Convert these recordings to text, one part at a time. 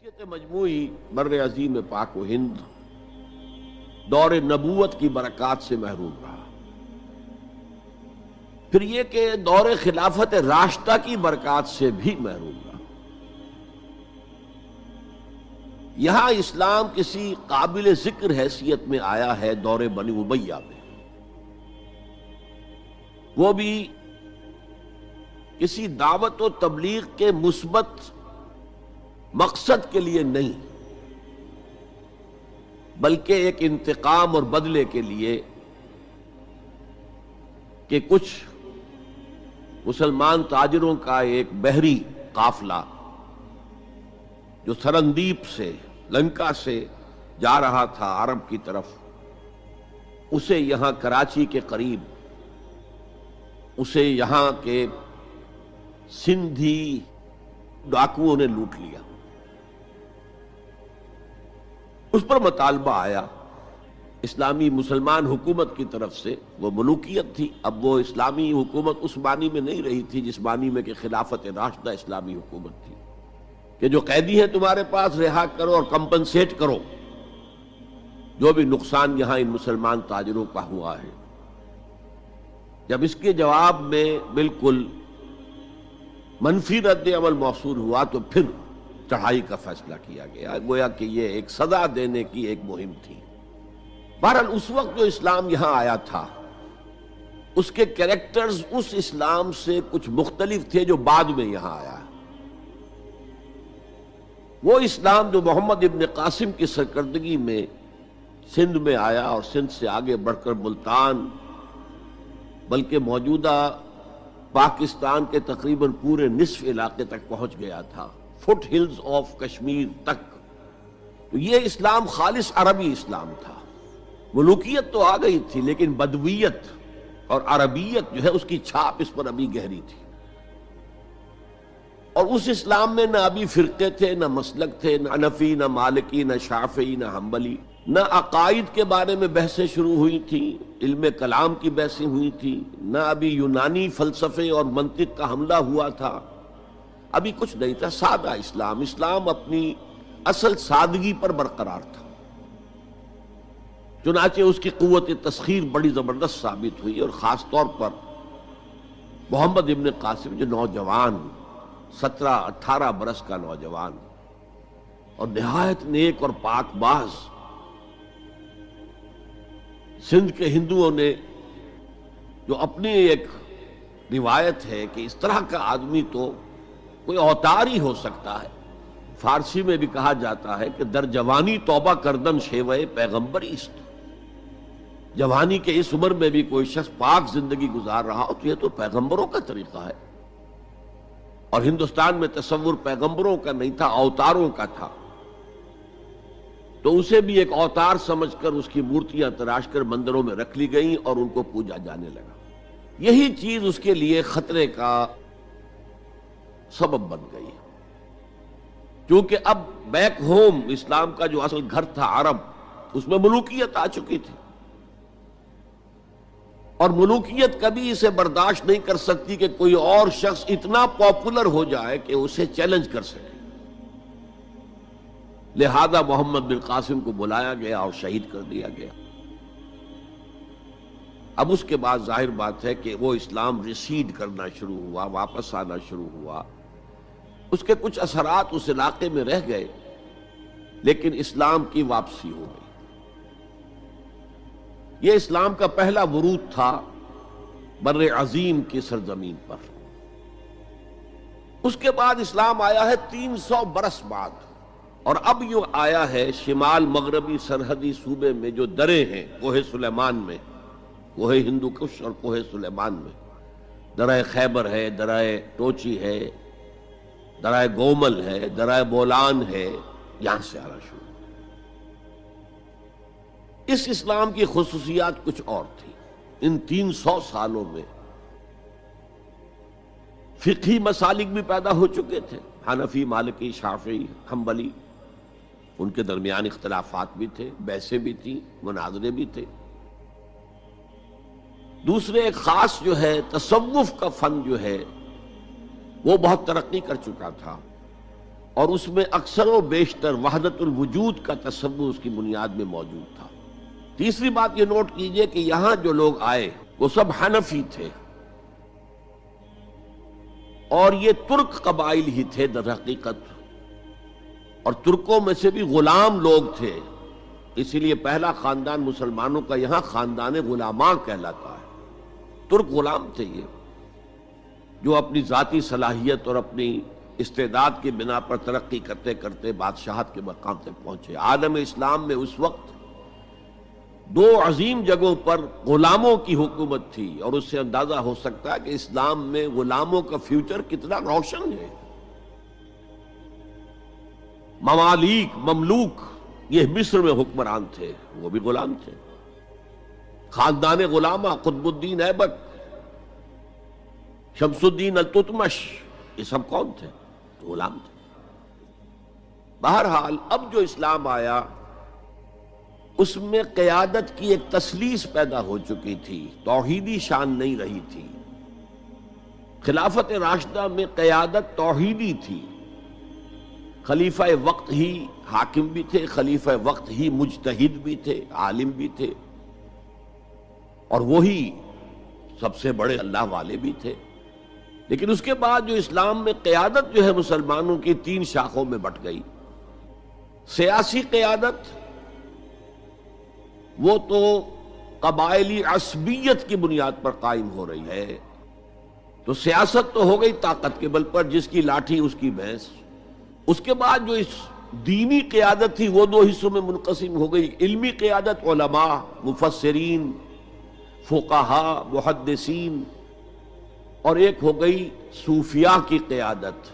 حیثیت مجموعی بر عظیم پاک و ہند دور نبوت کی برکات سے محروم رہا. پھر یہ کہ دور خلافت راشدہ کی برکات سے بھی محروم رہا. یہاں اسلام کسی قابل ذکر حیثیت میں آیا ہے دور بنی امیہ میں، وہ بھی کسی دعوت و تبلیغ کے مثبت مقصد کے لیے نہیں، بلکہ ایک انتقام اور بدلے کے لیے کہ کچھ مسلمان تاجروں کا ایک بحری قافلہ جو سرندیپ سے لنکا سے جا رہا تھا عرب کی طرف، اسے یہاں کراچی کے قریب اسے یہاں کے سندھی ڈاکوؤں نے لوٹ لیا. اس پر مطالبہ آیا اسلامی مسلمان حکومت کی طرف سے. وہ ملوکیت تھی، اب وہ اسلامی حکومت اس معنی میں نہیں رہی تھی جس معنی میں کہ خلافت راشدہ اسلامی حکومت تھی کہ جو قیدی ہیں تمہارے پاس رہا کرو اور کمپنسیٹ کرو جو بھی نقصان یہاں ان مسلمان تاجروں کا ہوا ہے. جب اس کے جواب میں بالکل منفی رد عمل موصول ہوا تو پھر چڑھائی کا فیصلہ کیا گیا، گویا کہ یہ ایک سزا دینے کی ایک مہم تھی. بہرحال اس وقت جو اسلام یہاں آیا تھا اس کے کریکٹرز اس اسلام سے کچھ مختلف تھے جو بعد میں یہاں آیا. وہ اسلام جو محمد ابن قاسم کی سرکردگی میں سندھ میں آیا اور سندھ سے آگے بڑھ کر ملتان بلکہ موجودہ پاکستان کے تقریباً پورے نصف علاقے تک پہنچ گیا تھا، فٹ ہلز آف کشمیر تک. تو یہ اسلام خالص عربی اسلام تھا. ملوکیت تو آ گئی تھی لیکن بدویت اور عربیت جو ہے اس کی چھاپ اس پر ابھی گہری تھی. اور اس اسلام میں نہ ابھی فرقے تھے، نہ مسلک تھے، نہ حنفی، نہ مالکی، نہ شافعی، نہ حنبلی. نہ عقائد کے بارے میں بحثیں شروع ہوئی تھیں، علم کلام کی بحثیں ہوئی تھیں، نہ ابھی یونانی فلسفے اور منطق کا حملہ ہوا تھا. ابھی کچھ نہیں تھا، سادہ اسلام. اسلام اپنی اصل سادگی پر برقرار تھا. چنانچہ اس کی قوت تسخیر بڑی زبردست ثابت ہوئی، اور خاص طور پر محمد ابن قاسم جو نوجوان 17-18 برس کا نوجوان اور نہایت نیک اور پاک باز، سندھ کے ہندوؤں نے جو اپنی ایک روایت ہے کہ اس طرح کا آدمی تو کوئی اوتار ہی ہو سکتا ہے. فارسی میں بھی کہا جاتا ہے کہ در جوانی توبہ کردن شیوہ پیغمبر است. جوانی کے اس عمر میں بھی کوئی شخص پاک زندگی گزار رہا ہو تو یہ تو پیغمبروں کا طریقہ ہے. اور ہندوستان میں تصور پیغمبروں کا نہیں تھا، اوتاروں کا تھا. تو اسے بھی ایک اوتار سمجھ کر اس کی مورتیاں تراش کر مندروں میں رکھ لی گئیں اور ان کو پوجا جانے لگا. یہی چیز اس کے لیے خطرے کا سبب بن گئی، کیونکہ اب بیک ہوم اسلام کا جو اصل گھر تھا عرب، اس میں ملوکیت آ چکی تھی، اور ملوکیت کبھی اسے برداشت نہیں کر سکتی کہ کوئی اور شخص اتنا پاپولر ہو جائے کہ اسے چیلنج کر سکے. لہذا محمد بن قاسم کو بلایا گیا اور شہید کر دیا گیا. اب اس کے بعد ظاہر بات ہے کہ وہ اسلام ریسیڈ کرنا شروع ہوا، واپس آنا شروع ہوا. اس کے کچھ اثرات اس علاقے میں رہ گئے، لیکن اسلام کی واپسی ہو گئی. یہ اسلام کا پہلا ورود تھا بر عظیم کی سرزمین پر. اس کے بعد اسلام آیا ہے 300 برس بعد، اور اب یوں آیا ہے شمال مغربی سرحدی صوبے میں جو دریں ہیں، کوہ سلیمان میں، کوہ ہندو کش اور کوہ سلیمان میں، درہ خیبر ہے، درہ ٹوچی ہے، درہ گومل ہے، درہ بولان ہے، یہاں سے آنا شروع. اس اسلام کی خصوصیات کچھ اور تھی. ان 300 سالوں میں فقہی مسالک بھی پیدا ہو چکے تھے، حنفی، مالکی، شافعی، حنبلی. ان کے درمیان اختلافات بھی تھے، بحثیں بھی تھیں، مناظرے بھی تھے. دوسرے ایک خاص جو ہے تصوف کا فن جو ہے وہ بہت ترقی کر چکا تھا. اور اس میں اکثر و بیشتر وحدت الوجود کا تصور اس کی بنیاد میں موجود تھا۔ تیسری بات یہ نوٹ کیجئے کہ یہاں جو لوگ آئے وہ سب حنفی تھے، اور یہ ترک قبائل ہی تھے در حقیقت، اور ترکوں میں سے بھی غلام لوگ تھے، اسی لیے پہلا خاندان مسلمانوں کا یہاں خاندان غلامان کہلاتا ہے۔ ترک غلام تھے یہ، جو اپنی ذاتی صلاحیت اور اپنی استعداد کی بنا پر ترقی کرتے کرتے بادشاہت کے مقام تک پہنچے۔ عالم اسلام میں اس وقت دو عظیم جگہوں پر غلاموں کی حکومت تھی، اور اس سے اندازہ ہو سکتا ہے کہ اسلام میں غلاموں کا فیوچر کتنا روشن ہے۔ ممالک، مملوک، یہ مصر میں حکمران تھے، وہ بھی غلام تھے۔ خاندان غلامہ، قطب الدین ایبک، شمس الدین التتمش، یہ سب کون تھے؟ غلام تھے۔ بہرحال اب جو اسلام آیا اس میں قیادت کی ایک تثلیث پیدا ہو چکی تھی، توحیدی شان نہیں رہی تھی۔ خلافت راشدہ میں قیادت توحیدی تھی، خلیفہ وقت ہی حاکم بھی تھے، خلیفہ وقت ہی مجتہد بھی تھے، عالم بھی تھے، اور وہی سب سے بڑے اللہ والے بھی تھے۔ لیکن اس کے بعد جو اسلام میں قیادت جو ہے مسلمانوں کی تین شاخوں میں بٹ گئی۔ سیاسی قیادت وہ تو قبائلی عصبیت کی بنیاد پر قائم ہو رہی ہے، تو سیاست تو ہو گئی طاقت کے بل پر، جس کی لاٹھی اس کی بھینس۔ اس کے بعد جو اس دینی قیادت تھی وہ دو حصوں میں منقسم ہو گئی، علمی قیادت علماء، مفسرین، فقہاء، محدثین، اور ایک ہو گئی صوفیاء کی قیادت۔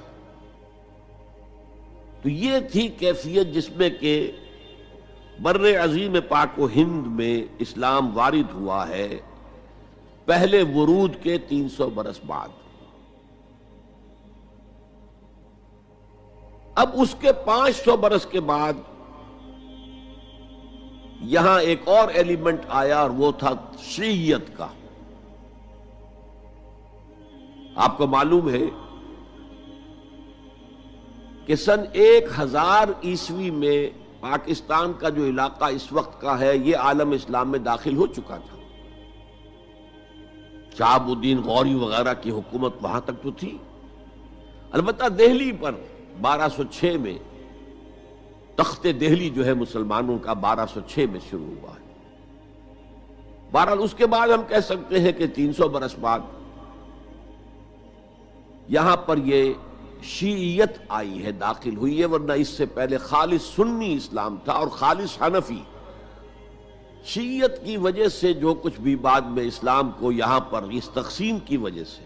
تو یہ تھی کیفیت جس میں کہ بر عظیم پاک و ہند میں اسلام وارد ہوا ہے پہلے ورود کے 300 برس بعد۔ اب اس کے 500 برس کے بعد یہاں ایک اور ایلیمنٹ آیا، اور وہ تھا شیعیت کا۔ آپ کو معلوم ہے کہ سن 1000 عیسوی میں پاکستان کا جو علاقہ اس وقت کا ہے یہ عالم اسلام میں داخل ہو چکا تھا۔ شہاب الدین غوری وغیرہ کی حکومت وہاں تک تو تھی، البتہ دہلی پر 1206 میں تخت دہلی جو ہے مسلمانوں کا 1206 میں شروع ہوا ہے۔ بہرحال اس کے بعد ہم کہہ سکتے ہیں کہ 300 برس بعد یہاں پر یہ شیعیت آئی ہے، داخل ہوئی ہے، ورنہ اس سے پہلے خالص سنی اسلام تھا اور خالص حنفی۔ شیعیت کی وجہ سے جو کچھ بھی بعد میں اسلام کو یہاں پر اس تقسیم کی وجہ سے،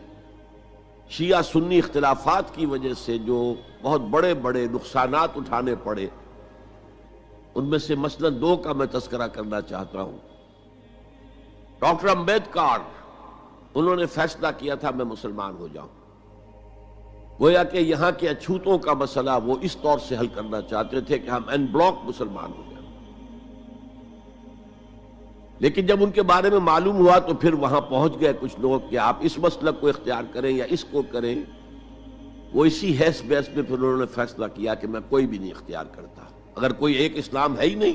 شیعہ سنی اختلافات کی وجہ سے جو بہت بڑے بڑے نقصانات اٹھانے پڑے، ان میں سے مثلا 2 کا میں تذکرہ کرنا چاہتا ہوں۔ ڈاکٹر امبیڈکر، انہوں نے فیصلہ کیا تھا میں مسلمان ہو جاؤں، گویا کہ یہاں کے اچھوتوں کا مسئلہ وہ اس طور سے حل کرنا چاہتے تھے کہ ہم این بلاک مسلمان ہو جائیں۔ لیکن جب ان کے بارے میں معلوم ہوا تو پھر وہاں پہنچ گئے کچھ لوگ کہ آپ اس مسلک کو اختیار کریں یا اس کو کریں۔ وہ اسی حیث بیس میں پھر انہوں نے فیصلہ کیا کہ میں کوئی بھی نہیں اختیار کرتا، اگر کوئی ایک اسلام ہے ہی نہیں،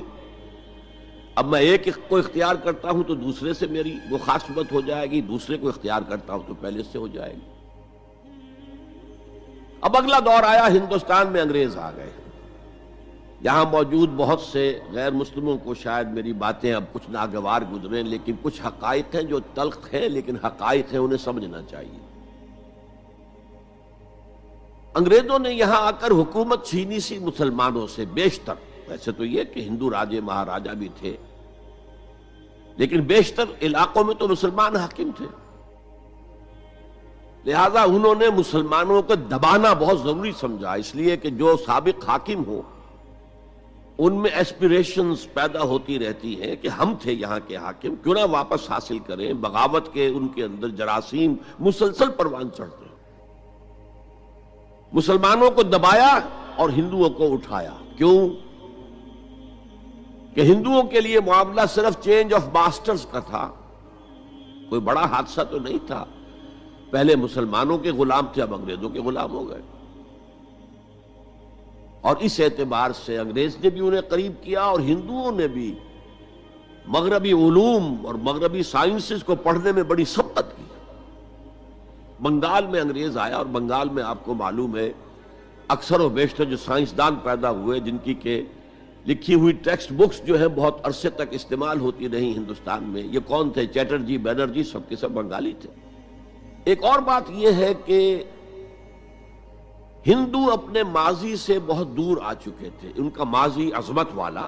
اب میں ایک کو اختیار کرتا ہوں تو دوسرے سے میری مخاصمت ہو جائے گی، دوسرے کو اختیار کرتا ہوں تو پہلے سے ہو جائے گی۔ اب اگلا دور آیا، ہندوستان میں انگریز آ گئے۔ یہاں موجود بہت سے غیر مسلموں کو شاید میری باتیں اب کچھ ناگوار گزریں، لیکن کچھ حقائق ہیں جو تلخ ہیں لیکن حقائق ہیں، انہیں سمجھنا چاہیے۔ انگریزوں نے یہاں آ کر حکومت چھینی سی مسلمانوں سے بیشتر، ویسے تو یہ کہ ہندو راجے مہاراجا بھی تھے، لیکن بیشتر علاقوں میں تو مسلمان حاکم تھے، لہذا انہوں نے مسلمانوں کو دبانا بہت ضروری سمجھا، اس لیے کہ جو سابق حاکم ہو ان میں ایسپیریشنز پیدا ہوتی رہتی ہیں کہ ہم تھے یہاں کے حاکم، کیوں نہ واپس حاصل کریں۔ بغاوت کے ان کے اندر جراثیم مسلسل پروان چڑھتے ہیں۔ مسلمانوں کو دبایا اور ہندوؤں کو اٹھایا، کیوں کہ ہندوؤں کے لیے معاملہ صرف چینج آف ماسٹرز کا تھا، کوئی بڑا حادثہ تو نہیں تھا۔ پہلے مسلمانوں کے غلام تھے، اب انگریزوں کے غلام ہو گئے۔ اور اس اعتبار سے انگریز نے بھی انہیں قریب کیا اور ہندوؤں نے بھی مغربی علوم اور مغربی سائنسز کو پڑھنے میں بڑی سبقت کی۔ بنگال میں انگریز آیا اور بنگال میں آپ کو معلوم ہے اکثر و بیشتر جو سائنسدان پیدا ہوئے جن کی کہ لکھی ہوئی ٹیکسٹ بکس جو ہے بہت عرصے تک استعمال ہوتی رہی ہندوستان میں، یہ کون تھے؟ چیٹرجی، بینرجی، سب کے سب بنگالی تھے۔ ایک اور بات یہ ہے کہ ہندو اپنے ماضی سے بہت دور آ چکے تھے، ان کا ماضی عظمت والا،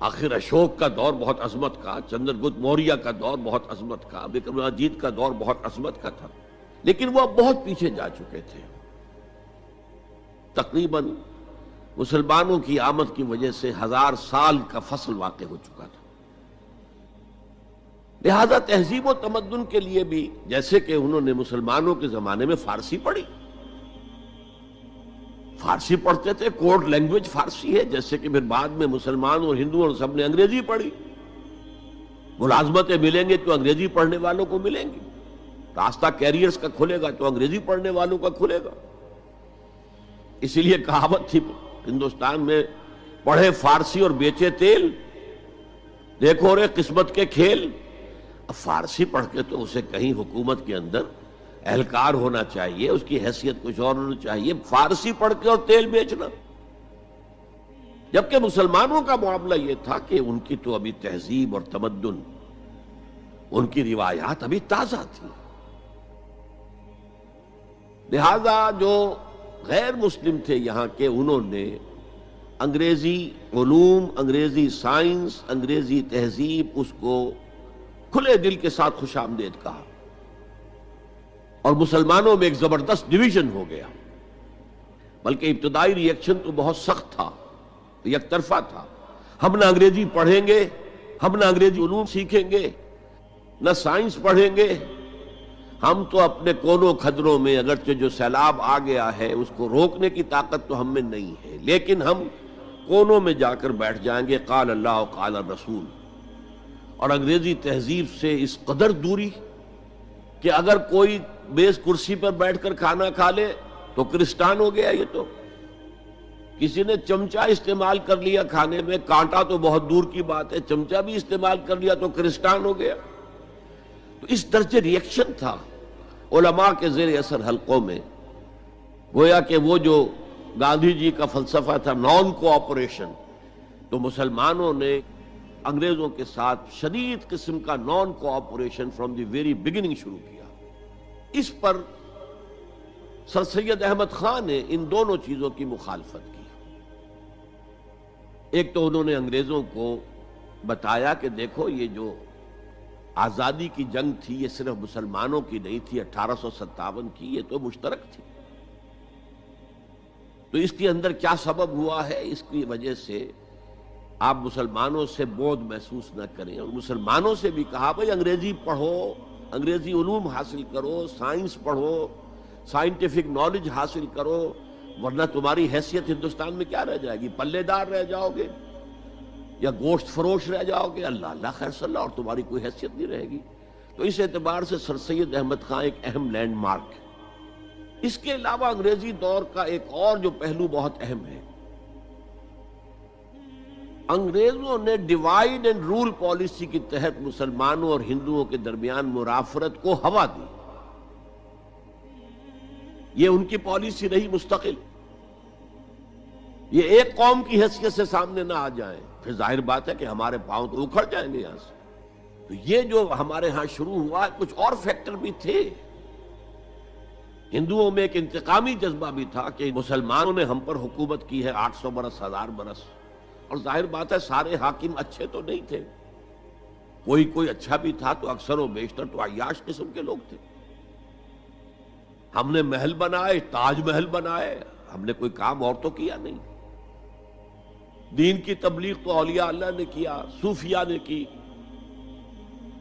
آخر اشوک کا دور بہت عظمت کا، چندر گپت موریہ کا دور بہت عظمت کا، وکرمادیتیہ کا دور بہت عظمت کا تھا، لیکن وہ اب بہت پیچھے جا چکے تھے۔ تقریباً مسلمانوں کی آمد کی وجہ سے 1000 سال کا فصل واقع ہو چکا تھا۔ لہذا تہذیب و تمدن کے لیے بھی، جیسے کہ انہوں نے مسلمانوں کے زمانے میں فارسی پڑھی، فارسی پڑھتے تھے، کوڈ لینگویج فارسی ہے، جیسے کہ پھر بعد میں مسلمان اور ہندو اور سب نے انگریزی پڑھی۔ ملازمتیں ملیں گے تو انگریزی پڑھنے والوں کو ملیں گی، راستہ کیریئرز کا کھلے گا تو انگریزی پڑھنے والوں کا کھلے گا۔ اسی لیے کہاوت تھی ہندوستان میں، پڑھے فارسی اور بیچے تیل، دیکھو رے قسمت کے کھیل۔ اب فارسی پڑھ کے تو اسے کہیں حکومت کے اندر اہلکار ہونا چاہیے، اس کی حیثیت کچھ اور ہونا چاہیے، فارسی پڑھ کے اور تیل بیچنا۔ جبکہ مسلمانوں کا معاملہ یہ تھا کہ ان کی تو ابھی تہذیب اور تمدن، ان کی روایات ابھی تازہ تھی، لہذا جو غیر مسلم تھے یہاں کے، انہوں نے انگریزی علوم، انگریزی سائنس، انگریزی تہذیب، اس کو کھلے دل کے ساتھ خوش آمدید کہا، اور مسلمانوں میں ایک زبردست ڈویژن ہو گیا۔ بلکہ ابتدائی ری ایکشن تو بہت سخت تھا، یک طرفہ تھا، ہم نہ انگریزی پڑھیں گے، ہم نہ انگریزی علوم سیکھیں گے، نہ سائنس پڑھیں گے، ہم تو اپنے کونوں کھدروں میں، اگرچہ جو سیلاب آ گیا ہے اس کو روکنے کی طاقت تو ہم میں نہیں ہے، لیکن ہم کونوں میں جا کر بیٹھ جائیں گے، قال اللہ قال الرسول۔ اور انگریزی تہذیب سے اس قدر دوری کہ اگر کوئی میز کرسی پر بیٹھ کر کھانا کھا لے تو کرسٹان ہو گیا۔ یہ تو کسی نے چمچہ استعمال کر لیا کھانے میں، کانٹا تو بہت دور کی بات ہے، چمچہ بھی استعمال کر لیا تو کرسٹان ہو گیا۔ تو اس درجے ری ایکشن تھا علماء کے زیر اثر حلقوں میں، گویا کہ وہ جو گاندھی جی کا فلسفہ تھا نان کوآپریشن، تو مسلمانوں نے انگریزوں کے ساتھ شدید قسم کا naan cooperation from the very beginning شروع کیا۔ اس پر سر سید احمد خان نے ان دونوں چیزوں کی مخالفت کی۔ ایک تو انہوں نے انگریزوں کو بتایا کہ دیکھو یہ جو آزادی کی جنگ تھی یہ صرف مسلمانوں کی نہیں تھی، 1857 کی، یہ تو مشترک تھی، تو اس کے اندر کیا سبب ہوا ہے، اس کی وجہ سے آپ مسلمانوں سے بودھ محسوس نہ کریں۔ اور مسلمانوں سے بھی کہا بھائی انگریزی پڑھو، انگریزی علوم حاصل کرو، سائنس پڑھو، سائنٹیفک نالج حاصل کرو، ورنہ تمہاری حیثیت ہندوستان میں کیا رہ جائے گی؟ پلے دار رہ جاؤ گے یا گوشت فروش رہ جاؤ گے، اللہ اللہ خیر صلی اللہ، اور تمہاری کوئی حیثیت نہیں رہے گی۔ تو اس اعتبار سے سر سید احمد خان ایک اہم لینڈ مارک ہے۔ اس کے علاوہ انگریزی دور کا ایک اور جو پہلو بہت اہم ہے، انگریزوں نے ڈیوائیڈ اینڈ رول پالیسی کے تحت مسلمانوں اور ہندوؤں کے درمیان مرافرت کو ہوا دی۔ یہ ان کی پالیسی رہی مستقل، یہ ایک قوم کی حیثیت سے سامنے نہ آ جائیں، پھر ظاہر بات ہے کہ ہمارے پاؤں تو اکھڑ جائیں گے یہاں سے۔ تو یہ جو ہمارے ہاں شروع ہوا، کچھ اور فیکٹر بھی تھے۔ ہندوؤں میں ایک انتقامی جذبہ بھی تھا کہ مسلمانوں نے ہم پر حکومت کی ہے 800 برس، 1000 برس، اور ظاہر بات ہے سارے حاکم اچھے تو نہیں تھے، کوئی اچھا بھی تھا، تو اکثر و بیشتر تو عیاش قسم کے لوگ تھے۔ ہم نے محل بنائے، تاج محل بنائے، ہم نے کوئی کام اور تو کیا نہیں۔ دین کی تبلیغ تو اولیاء اللہ نے کیا، صوفیاء نے کی،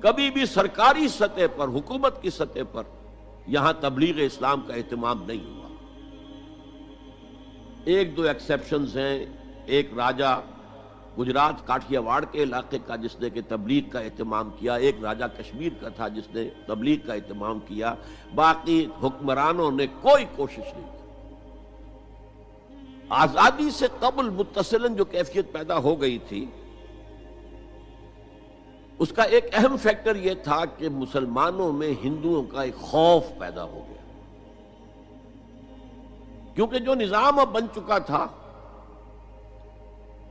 کبھی بھی سرکاری سطح پر، حکومت کی سطح پر یہاں تبلیغ اسلام کا اہتمام نہیں ہوا۔ ایک دو ایکسیپشنز ہیں، ایک راجہ گجرات کاٹھیا واڑ کے علاقے کا جس نے کہ تبلیغ کا اہتمام کیا، ایک راجہ کشمیر کا تھا جس نے تبلیغ کا اہتمام کیا، باقی حکمرانوں نے کوئی کوشش نہیں کی۔ آزادی سے قبل متصلاً جو کیفیت پیدا ہو گئی تھی، اس کا ایک اہم فیکٹر یہ تھا کہ مسلمانوں میں ہندوؤں کا ایک خوف پیدا ہو گیا، کیونکہ جو نظام اب بن چکا تھا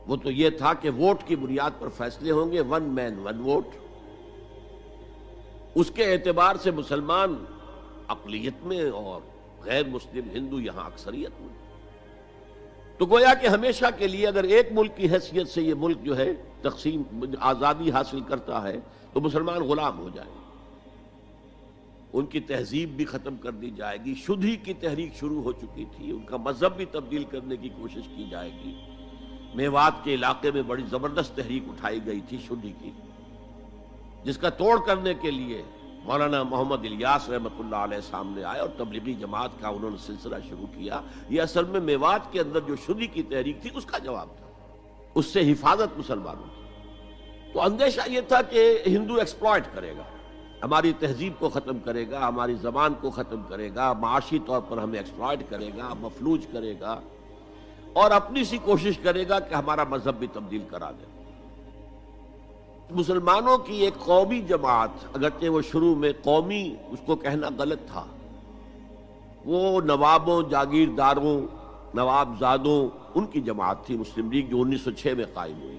وہ تو یہ تھا کہ ووٹ کی بنیاد پر فیصلے ہوں گے، ون مین ون ووٹ۔ اس کے اعتبار سے مسلمان اقلیت میں اور غیر مسلم ہندو یہاں اکثریت میں، تو گویا کہ ہمیشہ کے لیے اگر ایک ملک کی حیثیت سے یہ ملک جو ہے تقسیم آزادی حاصل کرتا ہے تو مسلمان غلام ہو جائیں، ان کی تہذیب بھی ختم کر دی جائے گی۔ شدھی کی تحریک شروع ہو چکی تھی، ان کا مذہب بھی تبدیل کرنے کی کوشش کی جائے گی۔ میوات کے علاقے میں بڑی زبردست تحریک اٹھائی گئی تھی شدھی کی، جس کا توڑ کرنے کے لیے مولانا محمد الیاس رحمۃ اللہ علیہ سامنے آئے اور تبلیغی جماعت کا انہوں نے سلسلہ شروع کیا۔ یہ اصل میں میوات کے اندر جو شدھی کی تحریک تھی اس کا جواب تھا، اس سے حفاظت مسلمانوں کی۔ تو اندیشہ یہ تھا کہ ہندو ایکسپلائٹ کرے گا، ہماری تہذیب کو ختم کرے گا، ہماری زبان کو ختم کرے گا، معاشی طور پر ہمیں ایکسپلائٹ کرے گا، مفلوج کرے گا، اور اپنی سی کوشش کرے گا کہ ہمارا مذہب بھی تبدیل کرا دے۔ مسلمانوں کی ایک قومی جماعت، اگرچہ وہ شروع میں قومی اس کو کہنا غلط تھا، وہ نوابوں، جاگیرداروں، نواب زادوں ان کی جماعت تھی مسلم لیگ، جو 1906 میں قائم ہوئی۔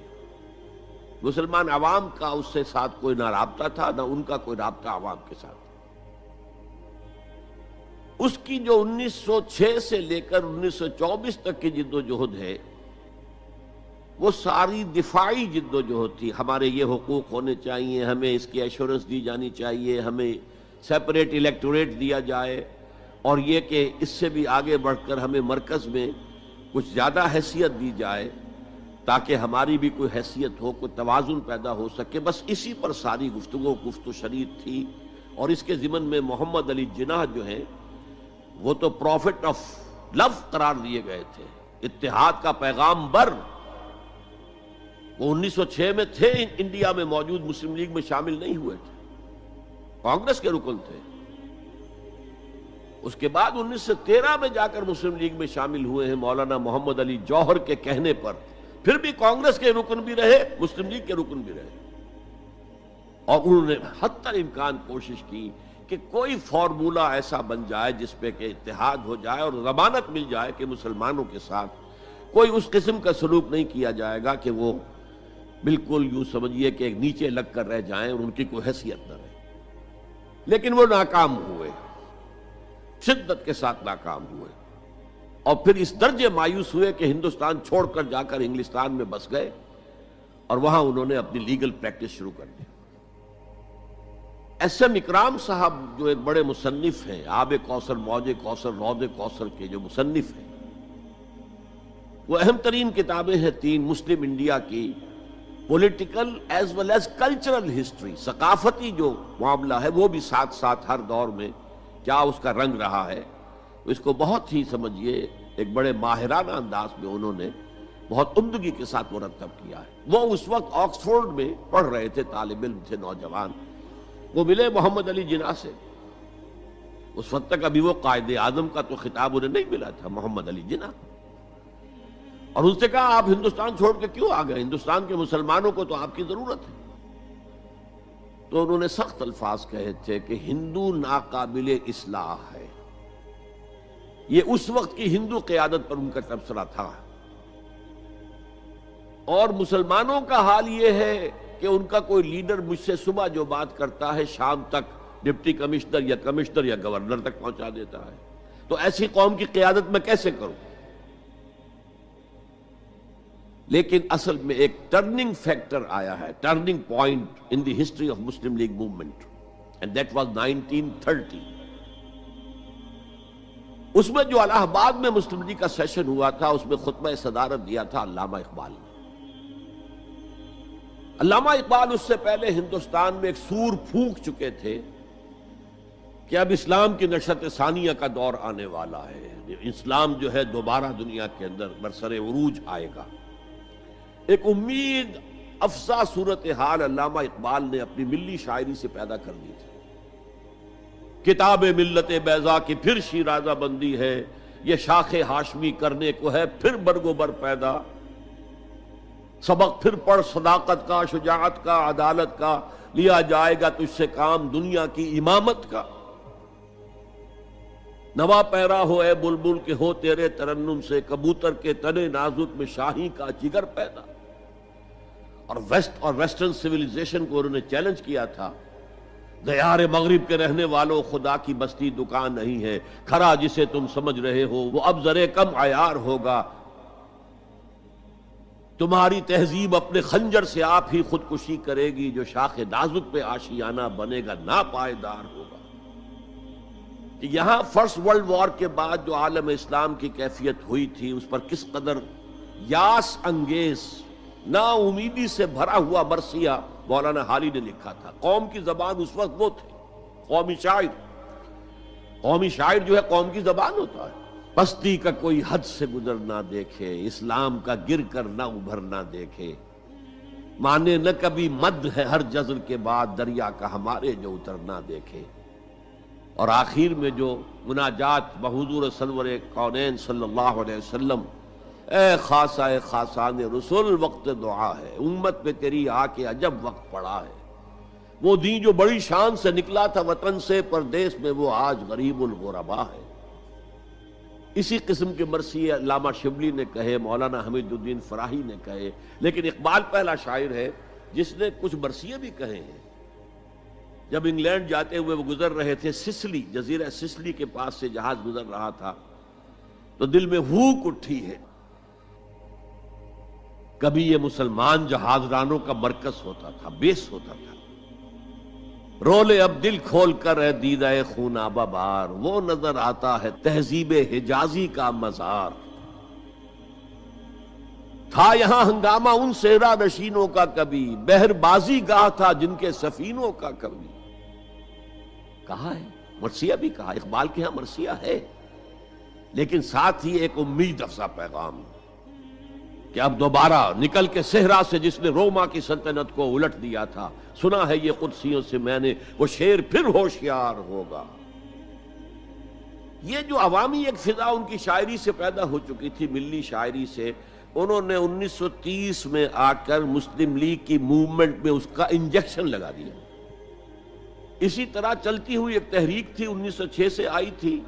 مسلمان عوام کا اس سے ساتھ کوئی نہ رابطہ تھا، نہ ان کا کوئی رابطہ عوام کے ساتھ۔ اس کی جو 1906 سے لے کر 1924 تک کی جد و جہد ہے، وہ ساری دفاعی جد و جہد تھی۔ ہمارے یہ حقوق ہونے چاہیے، ہمیں اس کی ایشورنس دی جانی چاہیے، ہمیں سیپریٹ الیکٹوریٹ دیا جائے، اور یہ کہ اس سے بھی آگے بڑھ کر ہمیں مرکز میں کچھ زیادہ حیثیت دی جائے تاکہ ہماری بھی کوئی حیثیت ہو، کوئی توازن پیدا ہو سکے۔ بس اسی پر ساری گفت و شنید تھی۔ اور اس کے ضمن میں محمد علی جناح جو ہیں وہ تو پروفٹ آف لو قرار دیے گئے تھے، اتحاد کا پیغام بر۔ وہ 1906 میں تھے، انڈیا میں موجود، مسلم لیگ میں شامل نہیں ہوئے تھے، کانگریس کے رکن تھے۔ اس کے بعد 1913 میں جا کر مسلم لیگ میں شامل ہوئے ہیں مولانا محمد علی جوہر کے کہنے پر، پھر بھی کانگریس کے رکن بھی رہے، مسلم لیگ کے رکن بھی رہے، اور انہوں نے حتی الامکان کوشش کی کہ کوئی فارمولہ ایسا بن جائے جس پہ کہ اتحاد ہو جائے اور ضمانت مل جائے کہ مسلمانوں کے ساتھ کوئی اس قسم کا سلوک نہیں کیا جائے گا کہ وہ بالکل یوں سمجھیے کہ ایک نیچے لگ کر رہ جائیں اور ان کی کوئی حیثیت نہ رہے۔ لیکن وہ ناکام ہوئے، شدت کے ساتھ ناکام ہوئے، اور پھر اس درجے مایوس ہوئے کہ ہندوستان چھوڑ کر جا کر انگلستان میں بس گئے، اور وہاں انہوں نے اپنی لیگل پریکٹس شروع کر دی۔ ایس ایم اکرام صاحب جو ایک بڑے مصنف ہیں، آب کوثر، موج کوثر، رود کوثر کے جو مصنف ہیں، وہ اہم ترین کتابیں ہیں تین مسلم انڈیا کی، political as well as cultural history, ثقافتی جو معاملہ ہے وہ بھی ساتھ ساتھ ہر دور میں کیا اس کا رنگ رہا ہے، اس کو بہت ہی سمجھیے ایک بڑے ماہرانہ انداز میں انہوں نے بہت عمدگی کے ساتھ مرتب کیا ہے۔ وہ اس وقت آکسفورڈ میں پڑھ رہے تھے، طالب علم تھے، نوجوان۔ وہ ملے محمد علی جناح سے، اس وقت تک ابھی وہ قائد اعظم کا تو خطاب انہیں نہیں ملا تھا، محمد علی جناح، اور ان سے کہا آپ ہندوستان چھوڑ کے کیوں آ گئے؟ ہندوستان کے مسلمانوں کو تو آپ کی ضرورت ہے۔ تو انہوں نے سخت الفاظ کہے تھے کہ ہندو ناقابل اصلاح ہے۔ یہ اس وقت کی ہندو قیادت پر ان کا تبصرہ تھا، اور مسلمانوں کا حال یہ ہے کہ ان کا کوئی لیڈر مجھ سے صبح جو بات کرتا ہے شام تک ڈپٹی کمشنر یا گورنر تک پہنچا دیتا ہے، تو ایسی قوم کی قیادت میں کیسے کروں؟ لیکن اصل میں ایک ٹرننگ فیکٹر آیا ہے، turning point in the history of Muslim league movement, and that was 1930۔ اس میں جو الہ آباد میں مسلم لیگ کا سیشن ہوا تھا، اس میں خطبہ صدارت دیا تھا علامہ اقبال نے۔ علامہ اقبال اس سے پہلے ہندوستان میں ایک سور پھونک چکے تھے کہ اب اسلام کی نشأت ثانیہ کا دور آنے والا ہے، اسلام جو ہے دوبارہ دنیا کے اندر برسر عروج آئے گا۔ ایک امید افزا صورتحال علامہ اقبال نے اپنی ملی شاعری سے پیدا کر دی تھی۔ کتاب ملت بیضا کی پھر شیرازہ بندی ہے، یہ شاخ ہاشمی کرنے کو ہے پھر برگ و بر پیدا، سبق پھر پڑھ صداقت کا، شجاعت کا، عدالت کا، لیا جائے گا تجھ سے کام دنیا کی امامت کا۔ نوا پیرا ہو اے بلبل کہ ہو تیرے ترنم سے، کبوتر کے تنے نازک میں شاہی کا جگر پیدا۔ اور ویسٹرن سویلائزیشن کو انہوں نے چیلنج کیا تھا، دیار مغرب کے رہنے والوں خدا کی بستی دکان نہیں ہے، کھرا جسے تم سمجھ رہے ہو وہ اب ذرے کم عیار ہوگا، تمہاری تہذیب اپنے خنجر سے آپ ہی خودکشی کرے گی، جو شاخ نازک پہ آشیانہ بنے گا ناپائیدار ہوگا۔ کہ یہاں فرسٹ ورلڈ وار کے بعد جو عالم اسلام کی کیفیت ہوئی تھی اس پر کس قدر یاس انگیز، نا امیدی سے بھرا ہوا مرثیہ مولانا حالی نے لکھا تھا۔ قوم کی زبان اس وقت وہ تھے، قومی شاعر۔ قومی شاعر جو ہے قوم کی زبان ہوتا ہے۔ پستی کا کوئی حد سے گزر نہ دیکھے، اسلام کا گر کر نہ ابھر نہ دیکھے، مانے نہ کبھی مد ہے ہر جزر کے بعد، دریا کا ہمارے جو اتر نہ دیکھے۔ اور آخر میں جو مناجات بحضور سرور کونین صلی اللہ علیہ وسلم، اے خاصہ اے خاصان رسول وقت دعا ہے، امت پہ تیری آ کے عجب وقت پڑا ہے، وہ دین جو بڑی شان سے نکلا تھا وطن سے، پردیس میں وہ آج غریب الغربا ہے۔ اسی قسم کے مرثیے علامہ شبلی نے کہے، مولانا حمید الدین فراہی نے کہے، لیکن اقبال پہلا شاعر ہے جس نے کچھ مرثیے بھی کہے ہیں۔ جب انگلینڈ جاتے ہوئے وہ گزر رہے تھے سسلی، جزیرہ سسلی کے پاس سے جہاز گزر رہا تھا، تو دل میں ہوک اٹھی ہے، کبھی یہ مسلمان جہاز رانوں کا مرکز ہوتا تھا، بیس ہوتا تھا، رولے اب دل کھول کر اے دیدہ خونابہ بار، وہ نظر آتا ہے تہذیب حجازی کا مزار، تھا یہاں ہنگامہ ان صحرا نشینوں کا کبھی، بحر بازی گاہ تھا جن کے سفینوں کا کبھی۔ کہا ہے مرثیہ بھی کہا، اقبال کے ہاں مرثیہ ہے، لیکن ساتھ ہی ایک امید افزا پیغام کہ اب دوبارہ نکل کے صحرا سے جس نے روما کی سلطنت کو الٹ دیا تھا، سنا ہے یہ قدسیوں سے میں نے، وہ شیر پھر ہوشیار ہوگا۔ یہ جو عوامی ایک فضا ان کی شاعری سے پیدا ہو چکی تھی، ملی شاعری سے، انہوں نے 1930 میں آ کر مسلم لیگ کی موومنٹ میں اس کا انجیکشن لگا دیا۔ اسی طرح چلتی ہوئی ایک تحریک تھی 1906 سے آئی تھی،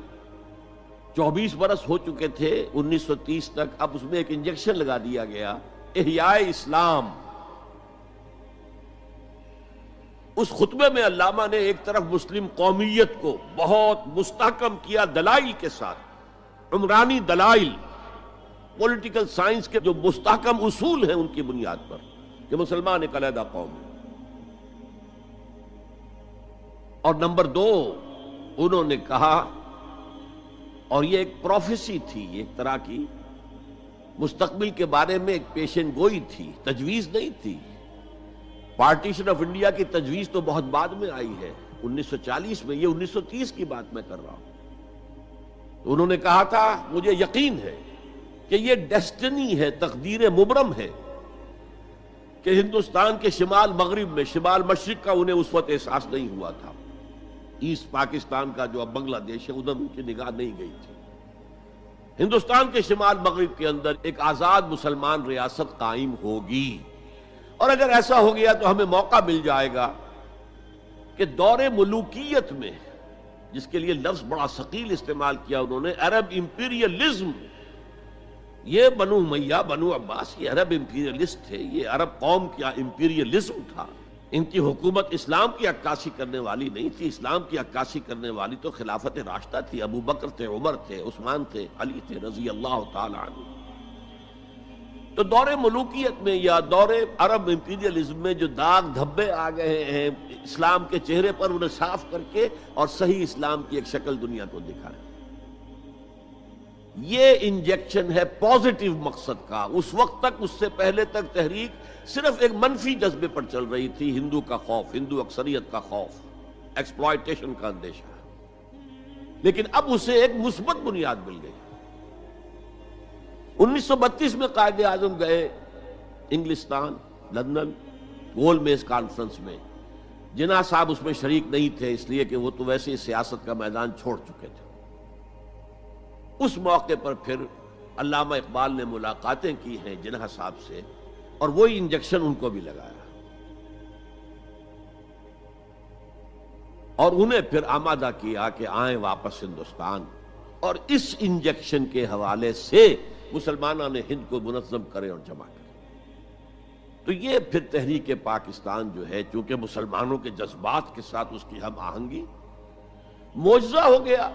24 برس ہو چکے تھے 1930 تک، اب اس میں ایک انجیکشن لگا دیا گیا، احیاء اسلام۔ اس خطبے میں علامہ نے ایک طرف مسلم قومیت کو بہت مستحکم کیا دلائل کے ساتھ، عمرانی دلائل، پولیٹیکل سائنس کے جو مستحکم اصول ہیں ان کی بنیاد پر کہ مسلمان ایک علیحدہ قوم ہے۔ اور نمبر 2 انہوں نے کہا، اور یہ ایک پروفیسی تھی، ایک طرح کی مستقبل کے بارے میں ایک پیشن گوئی تھی، تجویز نہیں تھی۔ پارٹیشن آف انڈیا کی تجویز تو بہت بعد میں آئی ہے، 1940 میں، یہ 1930 کی بات میں کر رہا ہوں۔ تو انہوں نے کہا تھا مجھے یقین ہے کہ یہ ڈیسٹنی ہے، تقدیر مبرم ہے کہ ہندوستان کے شمال مغرب میں، شمال مشرق کا انہیں اس وقت احساس نہیں ہوا تھا، ایسٹ پاکستان کا جو اب بنگلہ دیش ہے ادھر ان کی نگاہ نہیں گئی تھی، ہندوستان کے شمال مغرب کے اندر ایک آزاد مسلمان ریاست قائم ہوگی، اور اگر ایسا ہو گیا تو ہمیں موقع مل جائے گا کہ دور ملوکیت میں، جس کے لیے لفظ بڑا ثقیل استعمال کیا انہوں نے، عرب امپیریلزم، یہ بنو امیہ، بنو عباس یہ عرب امپیریلسٹ تھے، یہ عرب قوم کا امپیریلزم تھا، ان کی حکومت اسلام کی عکاسی کرنے والی نہیں تھی، اسلام کی عکاسی کرنے والی تو خلافت راشدہ تھی، ابو بکر تھے، عمر تھے، عثمان تھے، علی تھے رضی اللہ تعالی عنہ۔ تو دور ملوکیت میں یا دور عرب امپیریلزم میں جو داغ دھبے آ گئے ہیں اسلام کے چہرے پر، انہیں صاف کر کے اور صحیح اسلام کی ایک شکل دنیا کو دکھائیں، یہ انجیکشن ہے پازیٹیو مقصد کا۔ اس وقت تک، اس سے پہلے تک تحریک صرف ایک منفی جذبے پر چل رہی تھی، ہندو کا خوف، ہندو اکثریت کا خوف، ایکسپلائٹیشن کا اندیشہ، لیکن اب اسے ایک مثبت بنیاد مل گئی۔ 1932 میں قائد اعظم گئے انگلستان، لندن، گول میز کانفرنس میں، جناح صاحب اس میں شریک نہیں تھے، اس لیے کہ وہ تو ویسے ہی سیاست کا میدان چھوڑ چکے تھے۔ اس موقع پر پھر علامہ اقبال نے ملاقاتیں کی ہیں جناح صاحب سے، اور وہی انجیکشن ان کو بھی لگایا اور انہیں پھر آمادہ کیا کہ آئیں واپس ہندوستان، اور اس انجیکشن کے حوالے سے مسلمانوں نے ہند کو منظم کرے اور جمع کرے۔ تو یہ پھر تحریک پاکستان جو ہے، چونکہ مسلمانوں کے جذبات کے ساتھ اس کی ہم آہنگی، معجزہ ہو گیا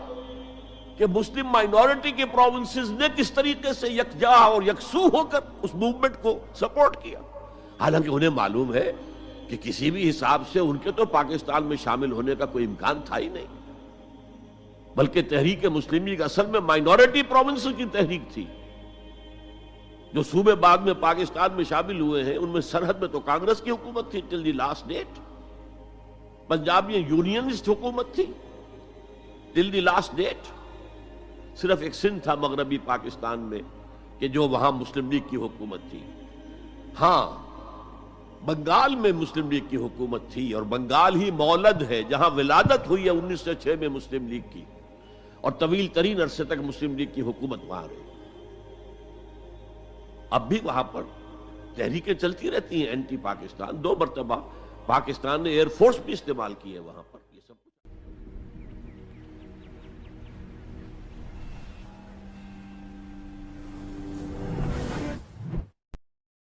کہ مسلم مائنورٹی کے پروونسز نے کس طریقے سے یکجا اور یکسو ہو کر اس موومنٹ کو سپورٹ کیا، حالانکہ انہیں معلوم ہے کہ کسی بھی حساب سے ان کے تو پاکستان میں شامل ہونے کا کوئی امکان تھا ہی نہیں، بلکہ تحریک مسلم لیگ اصل میں مائنورٹی پروونسز کی تحریک تھی۔ جو صوبے بعد میں پاکستان میں شامل ہوئے ہیں ان میں سرحد میں تو کانگریس کی حکومت تھی ٹل دی لاسٹ ڈیٹ، پنجاب میں یونینسٹ حکومت تھی ٹل دی لاسٹ ڈیٹ، صرف ایک سندھ تھا مغربی پاکستان میں کہ جو وہاں مسلم لیگ کی حکومت تھی۔ ہاں، بنگال میں مسلم لیگ کی حکومت تھی، اور بنگال ہی مولد ہے جہاں ولادت ہوئی ہے 1906 میں مسلم لیگ کی، اور طویل ترین عرصے تک مسلم لیگ کی حکومت وہاں رہی۔ اب بھی وہاں پر تحریکیں چلتی رہتی ہیں اینٹی پاکستان، 2 مرتبہ پاکستان نے ایئر فورس بھی استعمال کی ہے وہاں پر۔